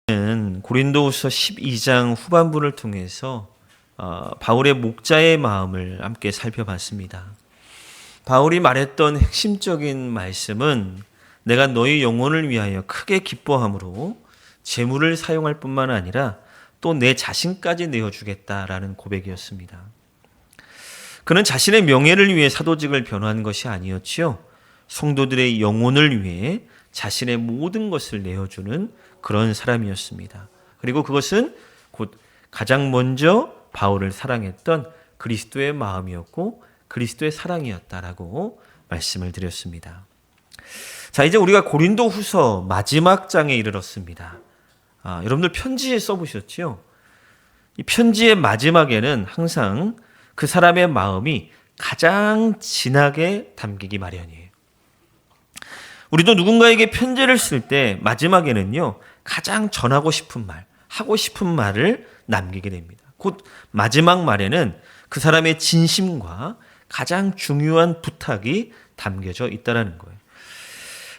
고린도후서 12장 후반부를 통해서 바울의 목자의 마음을 함께 살펴봤습니다. 바울이 말했던 핵심적인 말씀은 내가 너희 영혼을 위하여 크게 기뻐함으로 재물을 사용할 뿐만 아니라 또 내 자신까지 내어주겠다라는 고백이었습니다. 그는 자신의 명예를 위해 사도직을 변호한 것이 아니었지요. 성도들의 영혼을 위해 자신의 모든 것을 내어주는 그런 사람이었습니다. 그리고 그것은 곧 가장 먼저 바울을 사랑했던 그리스도의 마음이었고 그리스도의 사랑이었다라고 말씀을 드렸습니다. 자, 이제 우리가 고린도 후서 마지막 장에 이르렀습니다. 여러분들 편지에 써보셨죠? 이 편지의 마지막에는 항상 그 사람의 마음이 가장 진하게 담기기 마련이에요. 우리도 누군가에게 편지를 쓸 때 마지막에는요, 가장 전하고 싶은 말, 하고 싶은 말을 남기게 됩니다. 곧 마지막 말에는 그 사람의 진심과 가장 중요한 부탁이 담겨져 있다는 거예요.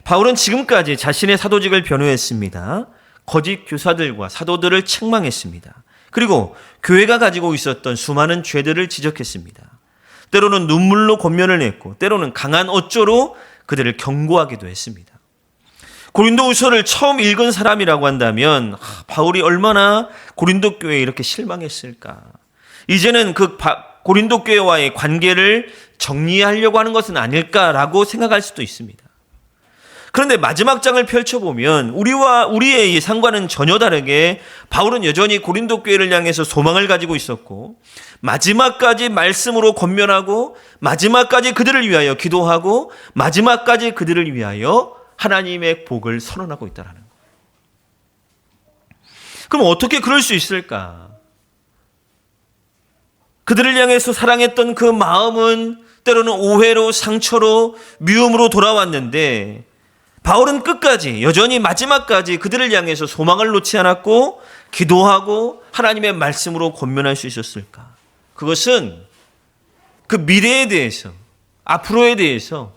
바울은 지금까지 자신의 사도직을 변호했습니다. 거짓 교사들과 사도들을 책망했습니다. 그리고 교회가 가지고 있었던 수많은 죄들을 지적했습니다. 때로는 눈물로 권면을 냈고 때로는 강한 어조로 그들을 경고하기도 했습니다. 고린도후서를 처음 읽은 사람이라고 한다면 바울이 얼마나 고린도 교회에 이렇게 실망했을까. 이제는 그 고린도 교회와의 관계를 정리하려고 하는 것은 아닐까라고 생각할 수도 있습니다. 그런데 마지막 장을 펼쳐보면 우리의 상과는 전혀 다르게 바울은 여전히 고린도 교회를 향해서 소망을 가지고 있었고 마지막까지 말씀으로 권면하고 마지막까지 그들을 위하여 기도하고 마지막까지 그들을 위하여 하나님의 복을 선언하고 있다는 거예요. 그럼 어떻게 그럴 수 있을까? 그들을 향해서 사랑했던 그 마음은 때로는 오해로 상처로 미움으로 돌아왔는데 바울은 끝까지 여전히 마지막까지 그들을 향해서 소망을 놓지 않았고 기도하고 하나님의 말씀으로 권면할 수 있었을까? 그것은 그 미래에 대해서 앞으로에 대해서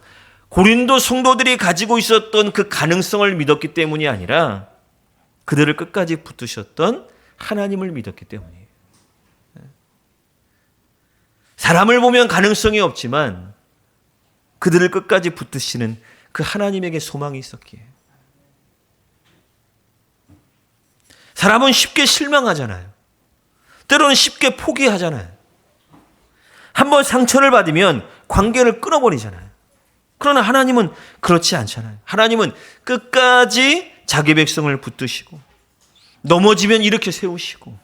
고린도 성도들이 가지고 있었던 그 가능성을 믿었기 때문이 아니라 그들을 끝까지 붙드셨던 하나님을 믿었기 때문이에요. 사람을 보면 가능성이 없지만 그들을 끝까지 붙드시는 그 하나님에게 소망이 있었기에. 사람은 쉽게 실망하잖아요. 때로는 쉽게 포기하잖아요. 한번 상처를 받으면 관계를 끊어버리잖아요. 그러나 하나님은 그렇지 않잖아요. 하나님은 끝까지 자기 백성을 붙드시고 넘어지면 일으켜 세우시고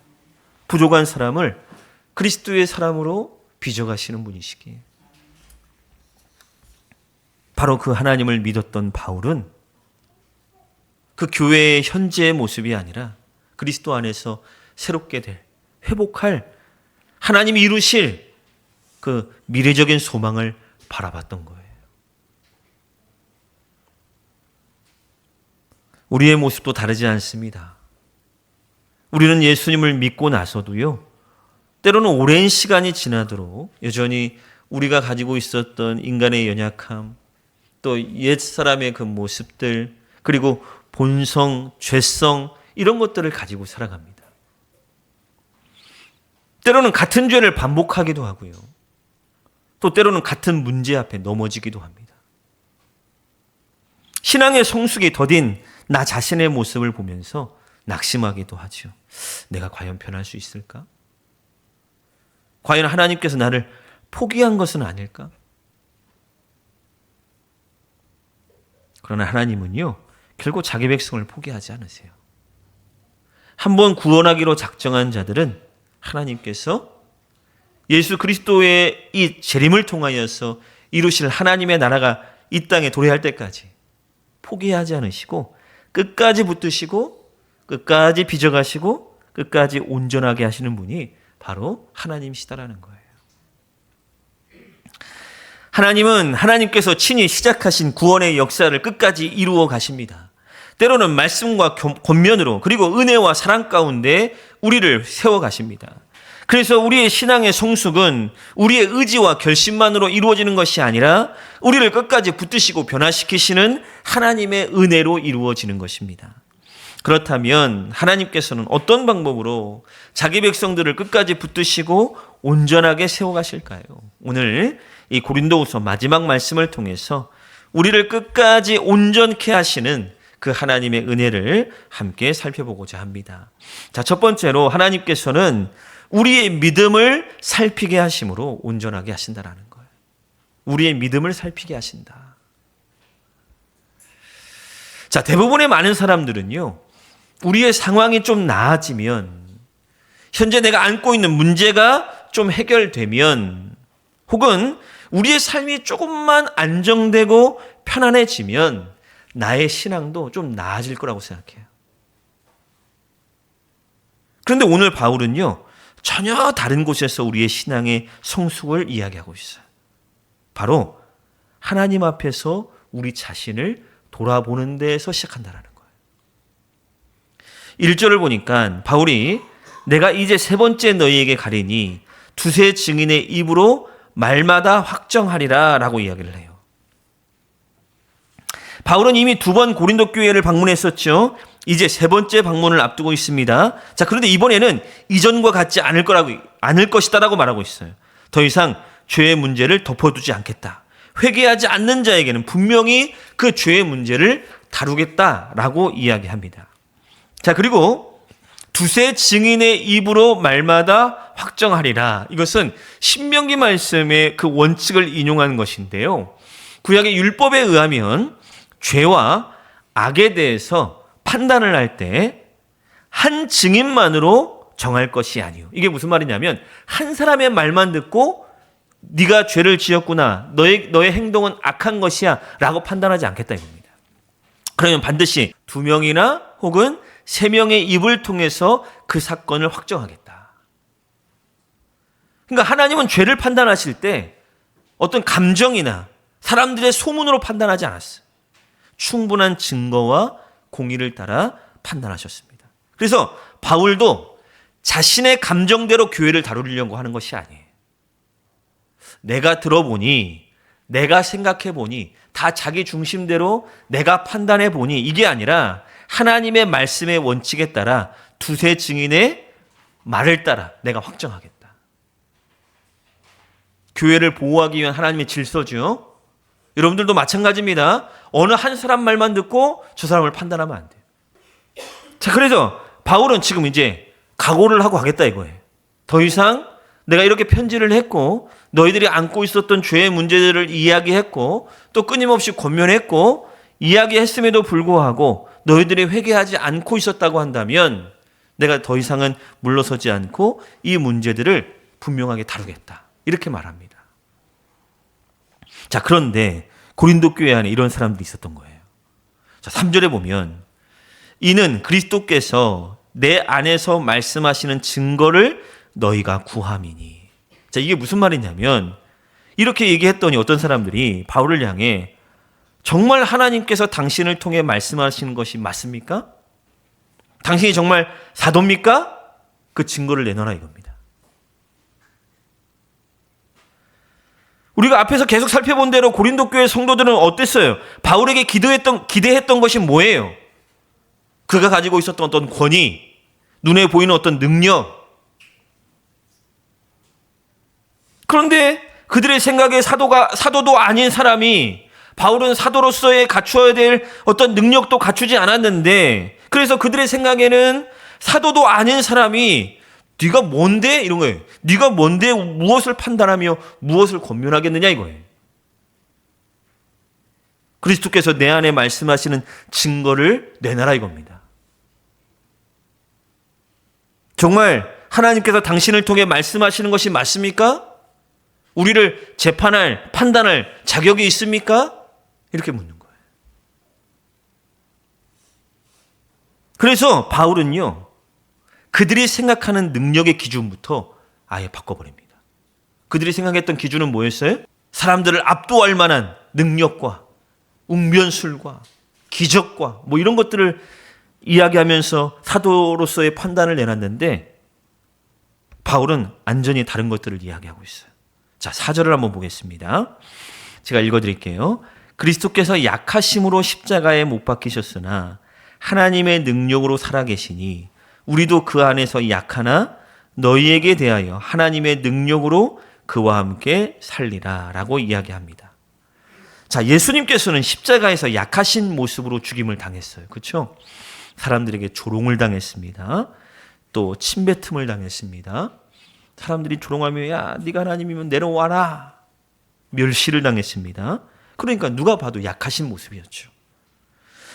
부족한 사람을 그리스도의 사람으로 빚어가시는 분이시기에. 바로 그 하나님을 믿었던 바울은 그 교회의 현재의 모습이 아니라 그리스도 안에서 새롭게 회복할 하나님이 이루실 그 미래적인 소망을 바라봤던 거예요. 우리의 모습도 다르지 않습니다. 우리는 예수님을 믿고 나서도요, 때로는 오랜 시간이 지나도록 여전히 우리가 가지고 있었던 인간의 연약함, 또 옛사람의 그 모습들, 그리고 본성, 죄성, 이런 것들을 가지고 살아갑니다. 때로는 같은 죄를 반복하기도 하고요. 또 때로는 같은 문제 앞에 넘어지기도 합니다. 신앙의 성숙이 더딘 나 자신의 모습을 보면서 낙심하기도 하죠. 내가 과연 변할 수 있을까? 과연 하나님께서 나를 포기한 것은 아닐까? 그러나 하나님은요, 결국 자기 백성을 포기하지 않으세요. 한번 구원하기로 작정한 자들은 하나님께서 예수 그리스도의 이 재림을 통하여서 이루실 하나님의 나라가 이 땅에 도래할 때까지 포기하지 않으시고 끝까지 붙드시고 끝까지 빚어가시고 끝까지 온전하게 하시는 분이 바로 하나님이시다라는 거예요. 하나님은 하나님께서 친히 시작하신 구원의 역사를 끝까지 이루어 가십니다. 때로는 말씀과 권면으로 그리고 은혜와 사랑 가운데 우리를 세워 가십니다. 그래서 우리의 신앙의 성숙은 우리의 의지와 결심만으로 이루어지는 것이 아니라 우리를 끝까지 붙드시고 변화시키시는 하나님의 은혜로 이루어지는 것입니다. 그렇다면 하나님께서는 어떤 방법으로 자기 백성들을 끝까지 붙드시고 온전하게 세워가실까요? 오늘 이 고린도후서 마지막 말씀을 통해서 우리를 끝까지 온전케 하시는 그 하나님의 은혜를 함께 살펴보고자 합니다. 자, 첫 번째로 하나님께서는 우리의 믿음을 살피게 하심으로 온전하게 하신다라는 거예요. 우리의 믿음을 살피게 하신다. 자, 대부분의 많은 사람들은요, 우리의 상황이 좀 나아지면, 현재 내가 안고 있는 문제가 좀 해결되면, 혹은 우리의 삶이 조금만 안정되고 편안해지면 나의 신앙도 좀 나아질 거라고 생각해요. 그런데 오늘 바울은요, 전혀 다른 곳에서 우리의 신앙의 성숙을 이야기하고 있어요. 바로 하나님 앞에서 우리 자신을 돌아보는 데에서 시작한다는 거예요. 1절을 보니까 바울이 내가 이제 세 번째 너희에게 가리니 두세 증인의 입으로 말마다 확정하리라 라고 이야기를 해요. 바울은 이미 2번 고린도 교회를 방문했었죠. 이제 세 번째 방문을 앞두고 있습니다. 자, 그런데 이번에는 이전과 같지 않을 것이다라고 말하고 있어요. 더 이상 죄의 문제를 덮어두지 않겠다. 회개하지 않는 자에게는 분명히 그 죄의 문제를 다루겠다라고 이야기합니다. 자, 그리고 두세 증인의 입으로 말마다 확정하리라. 이것은 신명기 말씀의 그 원칙을 인용한 것인데요. 구약의 율법에 의하면 죄와 악에 대해서 판단을 할 때 한 증인만으로 정할 것이 아니요. 이게 무슨 말이냐면 한 사람의 말만 듣고 네가 죄를 지었구나, 너의 행동은 악한 것이야 라고 판단하지 않겠다 이겁니다. 그러면 반드시 2명이나 혹은 3명의 입을 통해서 그 사건을 확정하겠다. 그러니까 하나님은 죄를 판단하실 때 어떤 감정이나 사람들의 소문으로 판단하지 않았어요. 충분한 증거와 공의를 따라 판단하셨습니다. 그래서 바울도 자신의 감정대로 교회를 다루려고 하는 것이 아니에요. 내가 들어보니, 내가 생각해보니, 다 자기 중심대로 내가 판단해보니, 이게 아니라 하나님의 말씀의 원칙에 따라 두세 증인의 말을 따라 내가 확정하겠다. 교회를 보호하기 위한 하나님의 질서죠. 여러분들도 마찬가지입니다. 어느 한 사람 말만 듣고 저 사람을 판단하면 안 돼요. 자, 그래서 바울은 지금 이제 각오를 하고 가겠다 이거예요. 더 이상 내가 이렇게 편지를 했고 너희들이 안고 있었던 죄의 문제들을 이야기했고 또 끊임없이 권면했고 이야기했음에도 불구하고 너희들이 회개하지 않고 있었다고 한다면 내가 더 이상은 물러서지 않고 이 문제들을 분명하게 다루겠다. 이렇게 말합니다. 자, 그런데 고린도 교회 안에 이런 사람들이 있었던 거예요. 자, 3절에 보면 이는 그리스도께서 내 안에서 말씀하시는 증거를 너희가 구함이니. 자, 이게 무슨 말이냐면 이렇게 얘기했더니 어떤 사람들이 바울을 향해 정말 하나님께서 당신을 통해 말씀하시는 것이 맞습니까? 당신이 정말 사도입니까? 그 증거를 내놔라 이겁니다. 우리가 앞에서 계속 살펴본 대로 고린도 교회 성도들은 어땠어요? 바울에게 기대했던 것이 뭐예요? 그가 가지고 있었던 어떤 권위, 눈에 보이는 어떤 능력. 그런데 그들의 생각에 사도도 아닌 사람이 바울은 사도로서의 갖추어야 될 어떤 능력도 갖추지 않았는데 그래서 그들의 생각에는 사도도 아닌 사람이 네가 뭔데? 이런 거예요. 네가 뭔데 무엇을 판단하며 무엇을 권면하겠느냐 이거예요. 그리스도께서 내 안에 말씀하시는 증거를 내놔라 이겁니다. 정말 하나님께서 당신을 통해 말씀하시는 것이 맞습니까? 우리를 재판할, 판단할 자격이 있습니까? 이렇게 묻는 거예요. 그래서 바울은요, 그들이 생각하는 능력의 기준부터 아예 바꿔버립니다. 그들이 생각했던 기준은 뭐였어요? 사람들을 압도할 만한 능력과 웅변술과 기적과 뭐 이런 것들을 이야기하면서 사도로서의 판단을 내놨는데 바울은 완전히 다른 것들을 이야기하고 있어요. 자, 4절을 한번 보겠습니다. 제가 읽어드릴게요. 그리스도께서 약하심으로 십자가에 못 박히셨으나 하나님의 능력으로 살아계시니 우리도 그 안에서 약하나 너희에게 대하여 하나님의 능력으로 그와 함께 살리라 라고 이야기합니다. 자, 예수님께서는 십자가에서 약하신 모습으로 죽임을 당했어요. 그렇죠? 사람들에게 조롱을 당했습니다. 또 침뱉음을 당했습니다. 사람들이 조롱하며 야, 네가 하나님이면 내려와라. 멸시를 당했습니다. 그러니까 누가 봐도 약하신 모습이었죠.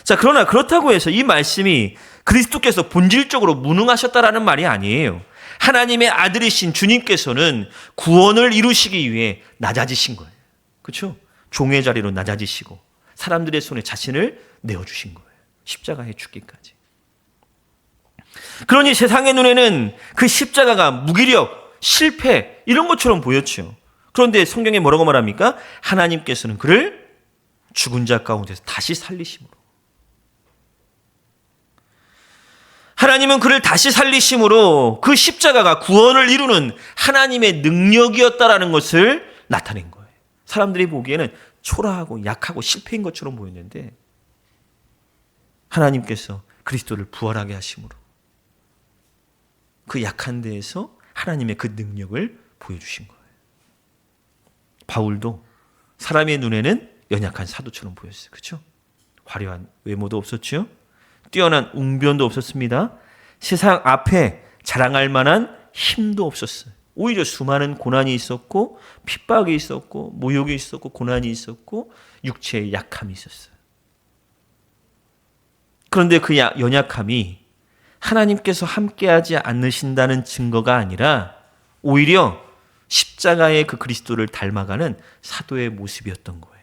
자, 그러나 그렇다고 해서 이 말씀이 그리스도께서 본질적으로 무능하셨다라는 말이 아니에요. 하나님의 아들이신 주님께서는 구원을 이루시기 위해 낮아지신 거예요. 그렇죠? 종의 자리로 낮아지시고 사람들의 손에 자신을 내어주신 거예요. 십자가에 죽기까지. 그러니 세상의 눈에는 그 십자가가 무기력, 실패 이런 것처럼 보였죠. 그런데 성경에 뭐라고 말합니까? 하나님께서는 그를 죽은 자 가운데서 다시 살리심으로. 하나님은 그를 다시 살리심으로 그 십자가가 구원을 이루는 하나님의 능력이었다라는 것을 나타낸 거예요. 사람들이 보기에는 초라하고 약하고 실패인 것처럼 보였는데 하나님께서 그리스도를 부활하게 하심으로 그 약한 데에서 하나님의 그 능력을 보여주신 거예요. 바울도 사람의 눈에는 연약한 사도처럼 보였어요. 그렇죠? 화려한 외모도 없었죠. 뛰어난 웅변도 없었습니다. 세상 앞에 자랑할 만한 힘도 없었어요. 오히려 수많은 고난이 있었고 핍박이 있었고 모욕이 있었고 고난이 있었고 육체의 약함이 있었어요. 그런데 그 연약함이 하나님께서 함께하지 않으신다는 증거가 아니라 오히려 십자가의 그 그리스도를 닮아가는 사도의 모습이었던 거예요.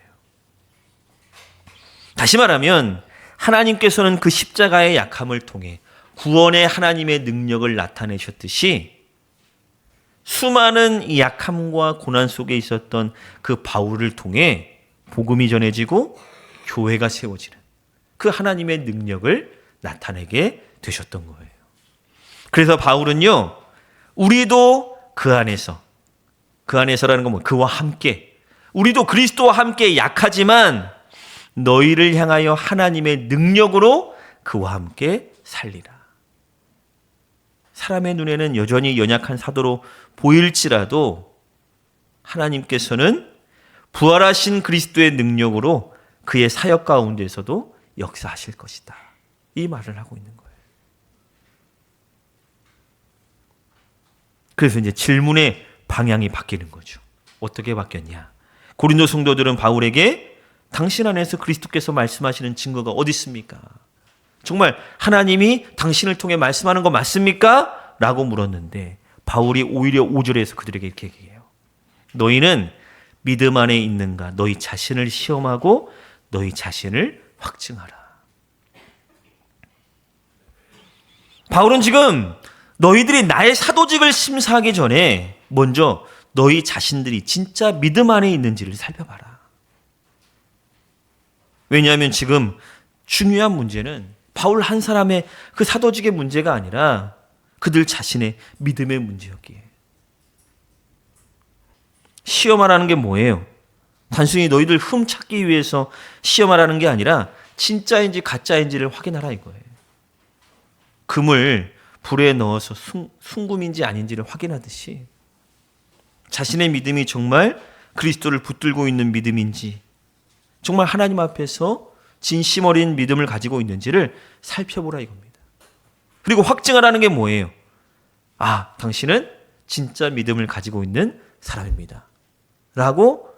다시 말하면 하나님께서는 그 십자가의 약함을 통해 구원의 하나님의 능력을 나타내셨듯이 수많은 이 약함과 고난 속에 있었던 그 바울을 통해 복음이 전해지고 교회가 세워지는 그 하나님의 능력을 나타내게 되셨던 거예요. 그래서 바울은요, 우리도 그 안에서라는 건 뭐 그와 함께, 우리도 그리스도와 함께 약하지만 너희를 향하여 하나님의 능력으로 그와 함께 살리라. 사람의 눈에는 여전히 연약한 사도로 보일지라도 하나님께서는 부활하신 그리스도의 능력으로 그의 사역 가운데서도 역사하실 것이다. 이 말을 하고 있는 거예요. 그래서 이제 질문의 방향이 바뀌는 거죠. 어떻게 바뀌었냐? 고린도 성도들은 바울에게 당신 안에서 그리스도께서 말씀하시는 증거가 어디 있습니까? 정말 하나님이 당신을 통해 말씀하는 거 맞습니까? 라고 물었는데 바울이 오히려 5절에서 그들에게 이렇게 얘기해요. 너희는 믿음 안에 있는가? 너희 자신을 시험하고 너희 자신을 확증하라. 바울은 지금 너희들이 나의 사도직을 심사하기 전에 먼저 너희 자신들이 진짜 믿음 안에 있는지를 살펴봐라. 왜냐하면 지금 중요한 문제는 바울 한 사람의 그 사도직의 문제가 아니라 그들 자신의 믿음의 문제였기에. 시험하라는 게 뭐예요? 단순히 너희들 흠 찾기 위해서 시험하라는 게 아니라 진짜인지 가짜인지를 확인하라 이거예요. 금을 불에 넣어서 순금인지 아닌지를 확인하듯이 자신의 믿음이 정말 그리스도를 붙들고 있는 믿음인지 정말 하나님 앞에서 진심 어린 믿음을 가지고 있는지를 살펴보라 이겁니다. 그리고 확증하라는 게 뭐예요? 아, 당신은 진짜 믿음을 가지고 있는 사람입니다. 라고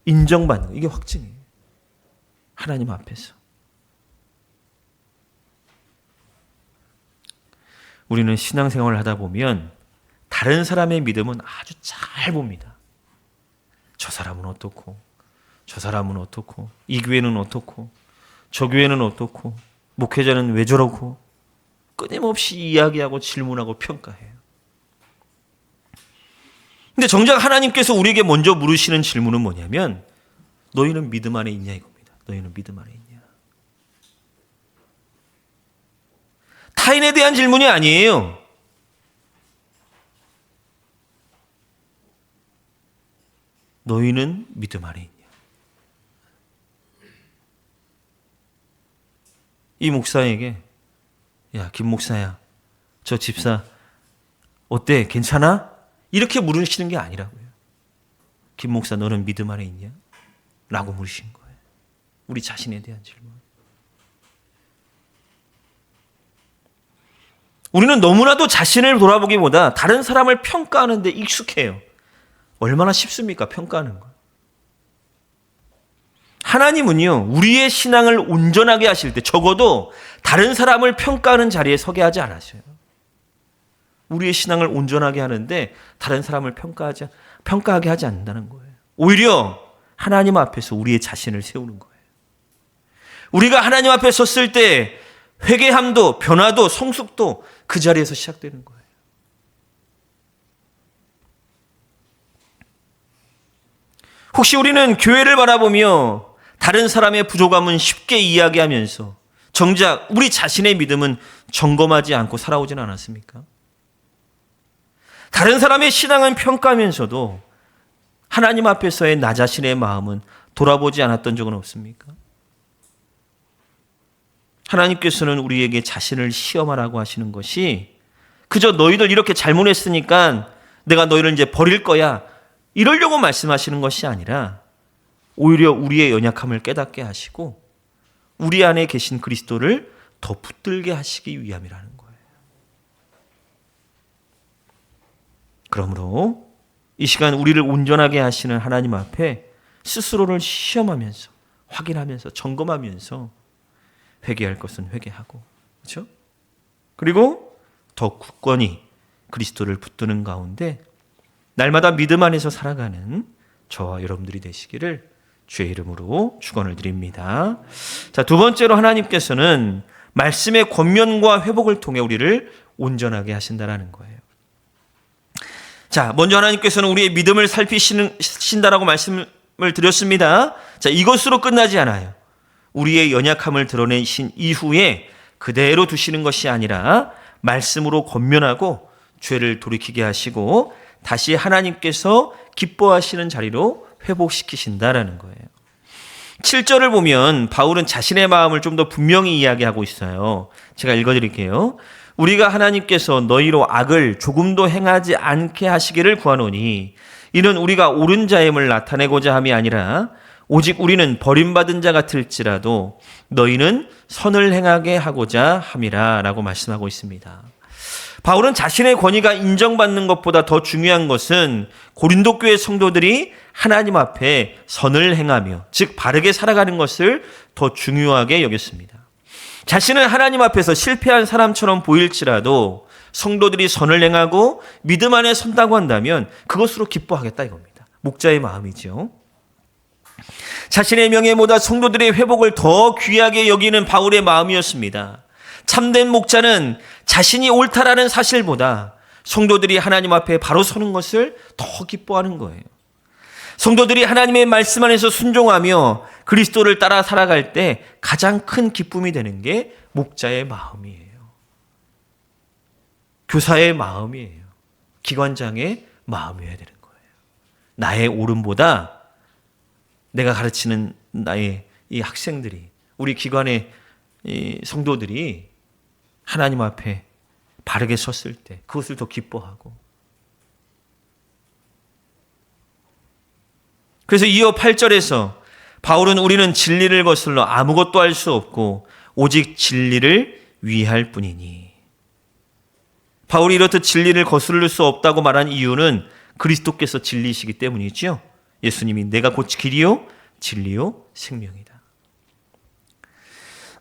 인정받는 거. 이게 확증이에요. 하나님 앞에서. 우리는 신앙생활을 하다 보면 다른 사람의 믿음은 아주 잘 봅니다. 저 사람은 어떻고, 저 사람은 어떻고, 이 교회는 어떻고, 저 교회는 어떻고, 목회자는 왜 저러고, 끊임없이 이야기하고 질문하고 평가해요. 근데 정작 하나님께서 우리에게 먼저 물으시는 질문은 뭐냐면 너희는 믿음 안에 있냐 이겁니다. 너희는 믿음 안에 있냐. 타인에 대한 질문이 아니에요. 너희는 믿음 안에 있냐. 이 목사에게 야, 김 목사야, 저 집사 어때? 괜찮아? 이렇게 물으시는 게 아니라고요. 김 목사, 너는 믿음 안에 있냐? 라고 물으신 거예요. 우리 자신에 대한 질문. 우리는 너무나도 자신을 돌아보기보다 다른 사람을 평가하는 데 익숙해요. 얼마나 쉽습니까? 평가하는 거. 하나님은요, 우리의 신앙을 온전하게 하실 때 적어도 다른 사람을 평가하는 자리에 서게 하지 않으셔요. 우리의 신앙을 온전하게 하는데 다른 사람을 평가하게 하지 않는다는 거예요. 오히려 하나님 앞에서 우리의 자신을 세우는 거예요. 우리가 하나님 앞에 섰을 때 회개함도 변화도 성숙도 그 자리에서 시작되는 거예요. 혹시 우리는 교회를 바라보며 다른 사람의 부족함은 쉽게 이야기하면서 정작 우리 자신의 믿음은 점검하지 않고 살아오진 않았습니까? 다른 사람의 신앙은 평가하면서도 하나님 앞에서의 나 자신의 마음은 돌아보지 않았던 적은 없습니까? 하나님께서는 우리에게 자신을 시험하라고 하시는 것이 그저 너희들 이렇게 잘못했으니까 내가 너희를 이제 버릴 거야, 이러려고 말씀하시는 것이 아니라 오히려 우리의 연약함을 깨닫게 하시고 우리 안에 계신 그리스도를 더 붙들게 하시기 위함이라는 거예요. 그러므로 이 시간 우리를 온전하게 하시는 하나님 앞에 스스로를 시험하면서 확인하면서 점검하면서 회개할 것은 회개하고, 그렇죠? 그리고 더 굳건히 그리스도를 붙드는 가운데 날마다 믿음 안에서 살아가는 저와 여러분들이 되시기를 주의 이름으로 축원을 드립니다. 자, 두 번째로 하나님께서는 말씀의 권면과 회복을 통해 우리를 온전하게 하신다라는 거예요. 자, 먼저 하나님께서는 우리의 믿음을 살피신다라고 말씀을 드렸습니다. 자, 이것으로 끝나지 않아요. 우리의 연약함을 드러내신 이후에 그대로 두시는 것이 아니라 말씀으로 권면하고 죄를 돌이키게 하시고 다시 하나님께서 기뻐하시는 자리로 회복시키신다라는 거예요. 7절을 보면 바울은 자신의 마음을 좀 더 분명히 이야기하고 있어요. 제가 읽어드릴게요. 우리가 하나님께서 너희로 악을 조금도 행하지 않게 하시기를 구하노니 이는 우리가 옳은 자임을 나타내고자 함이 아니라 오직 우리는 버림받은 자 같을지라도 너희는 선을 행하게 하고자 함이라 라고 말씀하고 있습니다. 바울은 자신의 권위가 인정받는 것보다 더 중요한 것은 고린도 교회 성도들이 하나님 앞에 선을 행하며 즉 바르게 살아가는 것을 더 중요하게 여겼습니다. 자신은 하나님 앞에서 실패한 사람처럼 보일지라도 성도들이 선을 행하고 믿음 안에 선다고 한다면 그것으로 기뻐하겠다 이겁니다. 목자의 마음이죠. 자신의 명예보다 성도들의 회복을 더 귀하게 여기는 바울의 마음이었습니다. 참된 목자는 자신이 옳다라는 사실보다 성도들이 하나님 앞에 바로 서는 것을 더 기뻐하는 거예요. 성도들이 하나님의 말씀 안에서 순종하며 그리스도를 따라 살아갈 때 가장 큰 기쁨이 되는 게 목자의 마음이에요. 교사의 마음이에요. 기관장의 마음이어야 되는 거예요. 나의 옳음보다 내가 가르치는 나의 이 학생들이, 우리 기관의 이 성도들이 하나님 앞에 바르게 섰을 때 그것을 더 기뻐하고, 그래서 이어 8절에서 바울은 우리는 진리를 거슬러 아무것도 할 수 없고 오직 진리를 위할 뿐이니. 바울이 이렇듯 진리를 거스를 수 없다고 말한 이유는 그리스도께서 진리이시기 때문이죠. 예수님이 내가 곧 길이요 진리요 생명이다.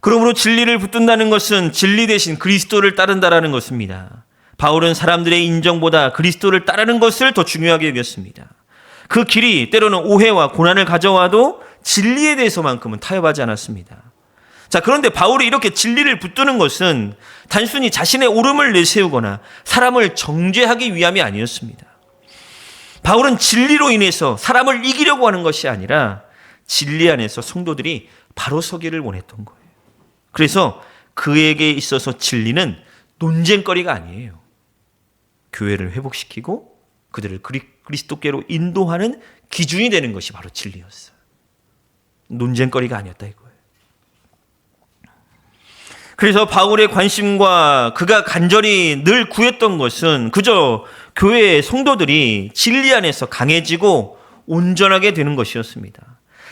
그러므로 진리를 붙든다는 것은 진리 대신 그리스도를 따른다라는 것입니다. 바울은 사람들의 인정보다 그리스도를 따르는 것을 더 중요하게 여겼습니다. 그 길이 때로는 오해와 고난을 가져와도 진리에 대해서만큼은 타협하지 않았습니다. 자, 그런데 바울이 이렇게 진리를 붙드는 것은 단순히 자신의 옳음을 내세우거나 사람을 정죄하기 위함이 아니었습니다. 바울은 진리로 인해서 사람을 이기려고 하는 것이 아니라 진리 안에서 성도들이 바로 서기를 원했던 거예요. 그래서 그에게 있어서 진리는 논쟁거리가 아니에요. 교회를 회복시키고 그들을 그리스도께로 인도하는 기준이 되는 것이 바로 진리였어요. 논쟁거리가 아니었다 이거예요. 그래서 바울의 관심과 그가 간절히 늘 구했던 것은 그저 교회의 성도들이 진리 안에서 강해지고 온전하게 되는 것이었습니다.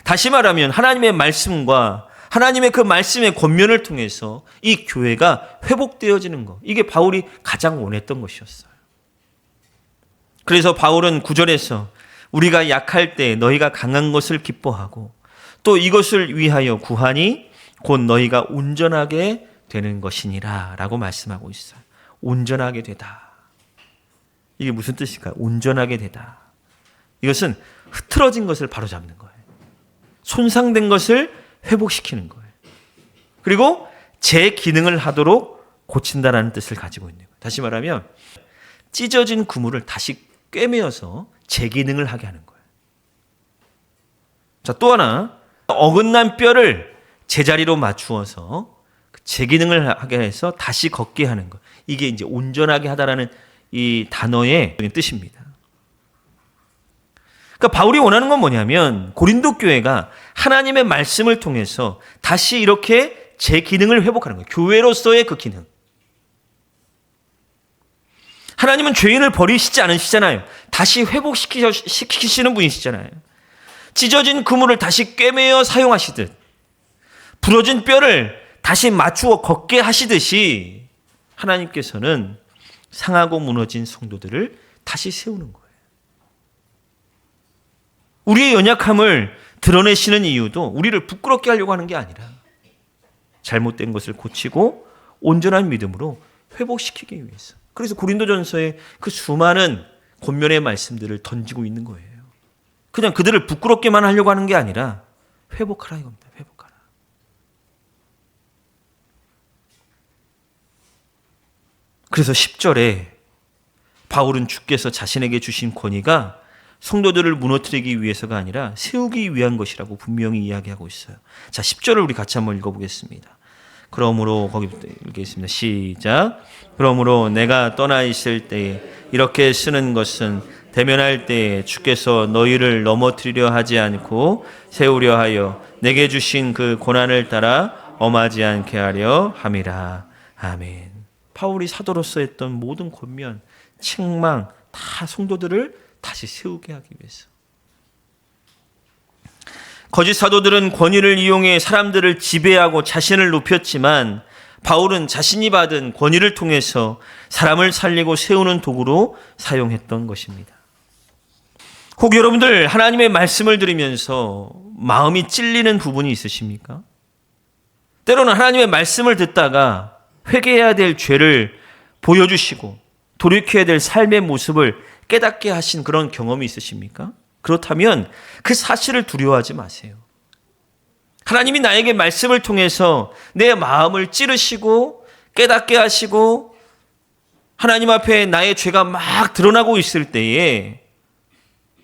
다시 말하면 하나님의 말씀과 하나님의 그 말씀의 권면을 통해서 이 교회가 회복되어지는 것, 이게 바울이 가장 원했던 것이었어요. 그래서 바울은 9절에서 우리가 약할 때 너희가 강한 것을 기뻐하고 또 이것을 위하여 구하니 곧 너희가 온전하게 되는 것이니라 라고 말씀하고 있어요. 온전하게 되다. 이게 무슨 뜻일까요? 온전하게 되다. 이것은 흐트러진 것을 바로잡는 거예요. 손상된 것을 회복시키는 거예요. 그리고 재기능을 하도록 고친다라는 뜻을 가지고 있는 거예요. 다시 말하면 찢어진 그물을 다시 꿰매어서 재기능을 하게 하는 거예요. 자, 또 하나, 어긋난 뼈를 제자리로 맞추어서 재기능을 하게 해서 다시 걷게 하는 것. 이게 이제 온전하게 하다라는 이 단어의 뜻입니다. 그러니까 바울이 원하는 건 뭐냐면 고린도 교회가 하나님의 말씀을 통해서 다시 이렇게 제 기능을 회복하는 거예요. 교회로서의 그 기능. 하나님은 죄인을 버리시지 않으시잖아요. 다시 회복시키시는 분이시잖아요. 찢어진 그물을 다시 꿰매어 사용하시듯 부러진 뼈를 다시 맞추어 걷게 하시듯이 하나님께서는 상하고 무너진 성도들을 다시 세우는 거예요. 우리의 연약함을 드러내시는 이유도 우리를 부끄럽게 하려고 하는 게 아니라 잘못된 것을 고치고 온전한 믿음으로 회복시키기 위해서. 그래서 고린도전서에 그 수많은 권면의 말씀들을 던지고 있는 거예요. 그냥 그들을 부끄럽게만 하려고 하는 게 아니라 회복하라 이겁니다. 회복하라. 그래서 10절에 바울은 주께서 자신에게 주신 권위가 성도들을 무너뜨리기 위해서가 아니라 세우기 위한 것이라고 분명히 이야기하고 있어요. 자, 10절을 우리 같이 한번 읽어보겠습니다. 그러므로 거기부터 읽겠습니다. 시작. 그러므로 내가 떠나 있을 때에 이렇게 쓰는 것은 대면할 때에 주께서 너희를 넘어뜨리려 하지 않고 세우려 하여 내게 주신 그 고난을 따라 엄하지 않게 하려 함이라. 아멘. 바울이 사도로서 했던 모든 권면, 책망 다 성도들을 다시 세우게 하기 위해서. 거짓 사도들은 권위를 이용해 사람들을 지배하고 자신을 높였지만 바울은 자신이 받은 권위를 통해서 사람을 살리고 세우는 도구로 사용했던 것입니다. 혹 여러분들 하나님의 말씀을 들으면서 마음이 찔리는 부분이 있으십니까? 때로는 하나님의 말씀을 듣다가 회개해야 될 죄를 보여주시고 돌이켜야 될 삶의 모습을 깨닫게 하신 그런 경험이 있으십니까? 그렇다면 그 사실을 두려워하지 마세요. 하나님이 나에게 말씀을 통해서 내 마음을 찌르시고 깨닫게 하시고 하나님 앞에 나의 죄가 막 드러나고 있을 때에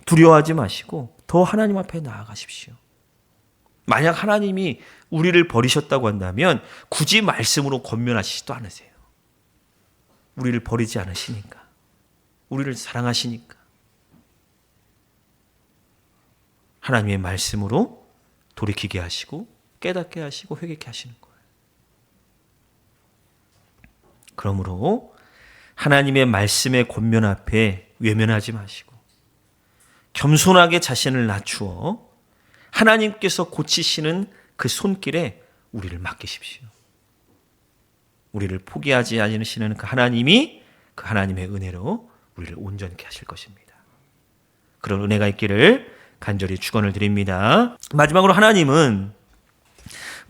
두려워하지 마시고 더 하나님 앞에 나아가십시오. 만약 하나님이 우리를 버리셨다고 한다면 굳이 말씀으로 권면하시지도 않으세요. 우리를 버리지 않으시니까. 우리를 사랑하시니까. 하나님의 말씀으로 돌이키게 하시고 깨닫게 하시고 회개케 하시는 거예요. 그러므로 하나님의 말씀의 권면 앞에 외면하지 마시고 겸손하게 자신을 낮추어 하나님께서 고치시는 그 손길에 우리를 맡기십시오. 우리를 포기하지 않으시는 그 하나님이 그 하나님의 은혜로 우리를 온전케 하실 것입니다. 그런 은혜가 있기를 간절히 축원을 드립니다. 마지막으로 하나님은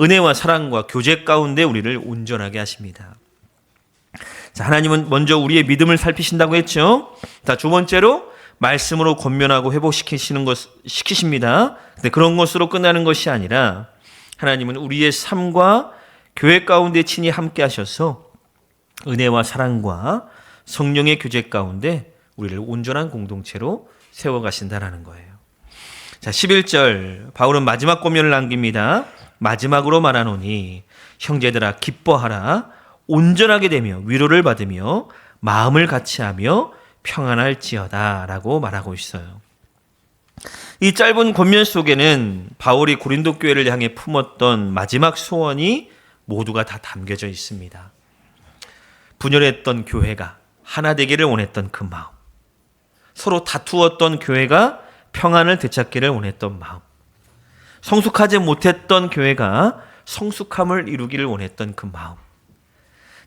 은혜와 사랑과 교제 가운데 우리를 온전하게 하십니다. 자, 하나님은 먼저 우리의 믿음을 살피신다고 했죠. 자, 두 번째로 말씀으로 권면하고 시키십니다. 근데 그런 것으로 끝나는 것이 아니라 하나님은 우리의 삶과 교회 가운데 친히 함께 하셔서 은혜와 사랑과 성령의 교제 가운데 우리를 온전한 공동체로 세워가신다라는 거예요. 자, 11절 바울은 마지막 권면을 남깁니다. 마지막으로 말하노니 형제들아 기뻐하라. 온전하게 되며 위로를 받으며 마음을 같이하며 평안할지어다 라고 말하고 있어요. 이 짧은 권면 속에는 바울이 고린도 교회를 향해 품었던 마지막 소원이 모두가 다 담겨져 있습니다. 분열했던 교회가 하나 되기를 원했던 그 마음, 서로 다투었던 교회가 평안을 되찾기를 원했던 마음, 성숙하지 못했던 교회가 성숙함을 이루기를 원했던 그 마음,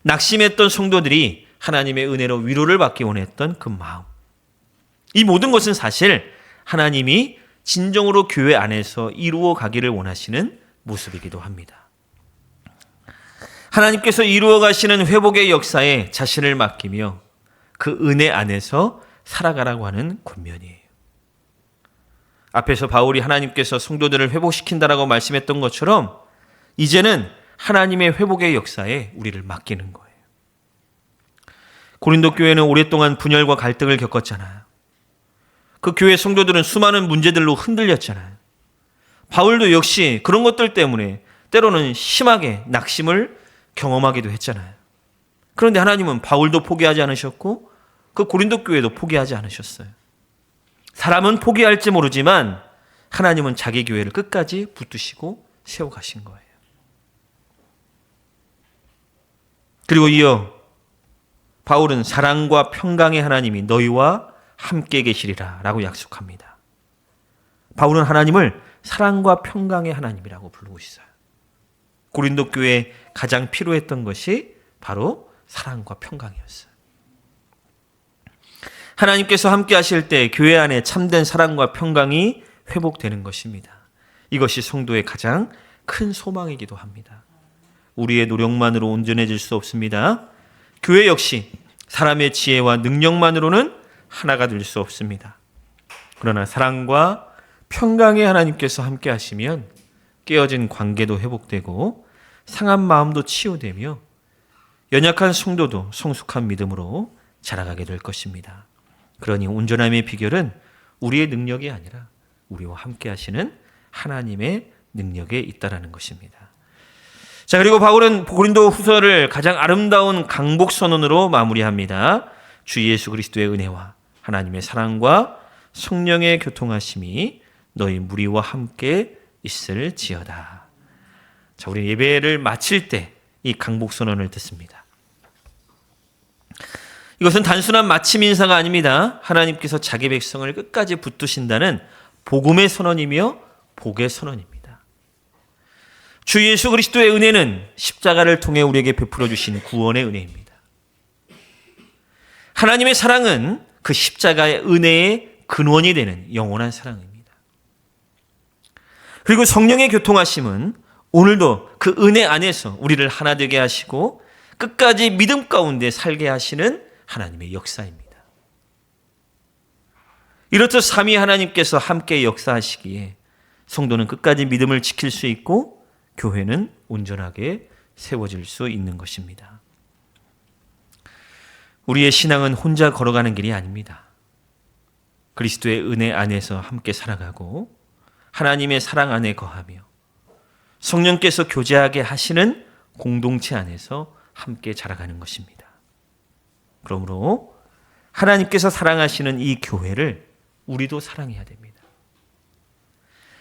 낙심했던 성도들이 하나님의 은혜로 위로를 받기 원했던 그 마음, 이 모든 것은 사실 하나님이 진정으로 교회 안에서 이루어 가기를 원하시는 모습이기도 합니다. 하나님께서 이루어 가시는 회복의 역사에 자신을 맡기며 그 은혜 안에서 살아가라고 하는 권면이에요. 앞에서 바울이 하나님께서 성도들을 회복시킨다라고 말씀했던 것처럼 이제는 하나님의 회복의 역사에 우리를 맡기는 거예요. 고린도 교회는 오랫동안 분열과 갈등을 겪었잖아요. 그 교회 성도들은 수많은 문제들로 흔들렸잖아요. 바울도 역시 그런 것들 때문에 때로는 심하게 낙심을 경험하기도 했잖아요. 그런데 하나님은 바울도 포기하지 않으셨고 그 고린도 교회도 포기하지 않으셨어요. 사람은 포기할지 모르지만 하나님은 자기 교회를 끝까지 붙드시고 세워가신 거예요. 그리고 이어 바울은 사랑과 평강의 하나님이 너희와 함께 계시리라 라고 약속합니다. 바울은 하나님을 사랑과 평강의 하나님이라고 부르고 있어요. 고린도 교회에 가장 필요했던 것이 바로 사랑과 평강이었어요. 하나님께서 함께 하실 때 교회 안에 참된 사랑과 평강이 회복되는 것입니다. 이것이 성도의 가장 큰 소망이기도 합니다. 우리의 노력만으로 온전해질 수 없습니다. 교회 역시 사람의 지혜와 능력만으로는 하나가 될 수 없습니다. 그러나 사랑과 평강의 하나님께서 함께 하시면 깨어진 관계도 회복되고 상한 마음도 치유되며 연약한 성도도 성숙한 믿음으로 자라가게 될 것입니다. 그러니 온전함의 비결은 우리의 능력이 아니라 우리와 함께 하시는 하나님의 능력에 있다라는 것입니다. 자, 그리고 바울은 고린도 후서를 가장 아름다운 강복 선언으로 마무리합니다. 주 예수 그리스도의 은혜와 하나님의 사랑과 성령의 교통하심이 너희 무리와 함께 있을지어다. 자, 우리 예배를 마칠 때 이 강복 선언을 듣습니다. 이것은 단순한 마침 인사가 아닙니다. 하나님께서 자기 백성을 끝까지 붙드신다는 복음의 선언이며 복의 선언입니다. 주 예수 그리스도의 은혜는 십자가를 통해 우리에게 베풀어 주신 구원의 은혜입니다. 하나님의 사랑은 그 십자가의 은혜의 근원이 되는 영원한 사랑입니다. 그리고 성령의 교통하심은 오늘도 그 은혜 안에서 우리를 하나 되게 하시고 끝까지 믿음 가운데 살게 하시는 하나님의 역사입니다. 이렇듯 삼위 하나님께서 함께 역사하시기에 성도는 끝까지 믿음을 지킬 수 있고 교회는 온전하게 세워질 수 있는 것입니다. 우리의 신앙은 혼자 걸어가는 길이 아닙니다. 그리스도의 은혜 안에서 함께 살아가고 하나님의 사랑 안에 거하며 성령께서 교제하게 하시는 공동체 안에서 함께 자라가는 것입니다. 그러므로 하나님께서 사랑하시는 이 교회를 우리도 사랑해야 됩니다.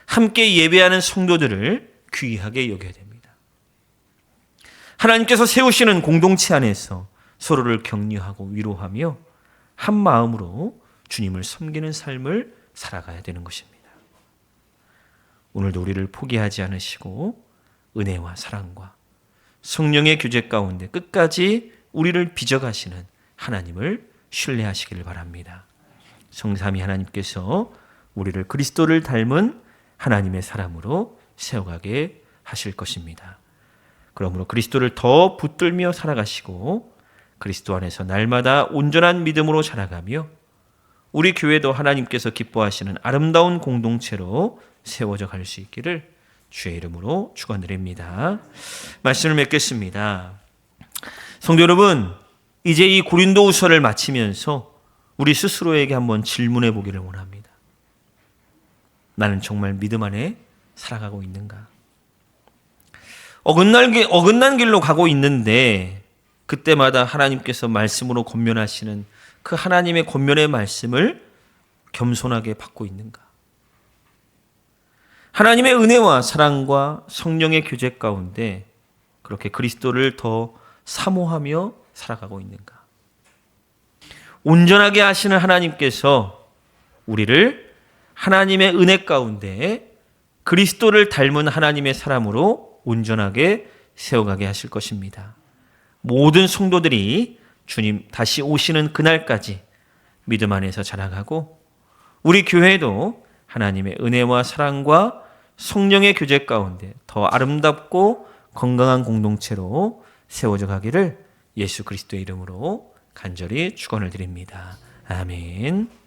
함께 예배하는 성도들을 귀하게 여겨야 됩니다. 하나님께서 세우시는 공동체 안에서 서로를 격려하고 위로하며 한 마음으로 주님을 섬기는 삶을 살아가야 되는 것입니다. 오늘도 우리를 포기하지 않으시고 은혜와 사랑과 성령의 교제 가운데 끝까지 우리를 빚어가시는 하나님을 신뢰하시기를 바랍니다. 성삼위 하나님께서 우리를 그리스도를 닮은 하나님의 사람으로 세워가게 하실 것입니다. 그러므로 그리스도를 더 붙들며 살아가시고 그리스도 안에서 날마다 온전한 믿음으로 자라가며 우리 교회도 하나님께서 기뻐하시는 아름다운 공동체로 세워져 갈 수 있기를 주의 이름으로 축원드립니다. 말씀을 맺겠습니다. 성도 여러분, 이제 이 고린도후서를 마치면서 우리 스스로에게 한번 질문해 보기를 원합니다. 나는 정말 믿음 안에 살아가고 있는가? 어긋난 길로 가고 있는데 그때마다 하나님께서 말씀으로 권면하시는 그 하나님의 권면의 말씀을 겸손하게 받고 있는가? 하나님의 은혜와 사랑과 성령의 교제 가운데 그렇게 그리스도를 더 사모하며 살아가고 있는가? 온전하게 하시는 하나님께서 우리를 하나님의 은혜 가운데 그리스도를 닮은 하나님의 사람으로 온전하게 세워가게 하실 것입니다. 모든 성도들이 주님 다시 오시는 그날까지 믿음 안에서 자라가고 우리 교회도 하나님의 은혜와 사랑과 성령의 교제 가운데 더 아름답고 건강한 공동체로 세워져 가기를 예수 그리스도의 이름으로 간절히 축원을 드립니다. 아멘.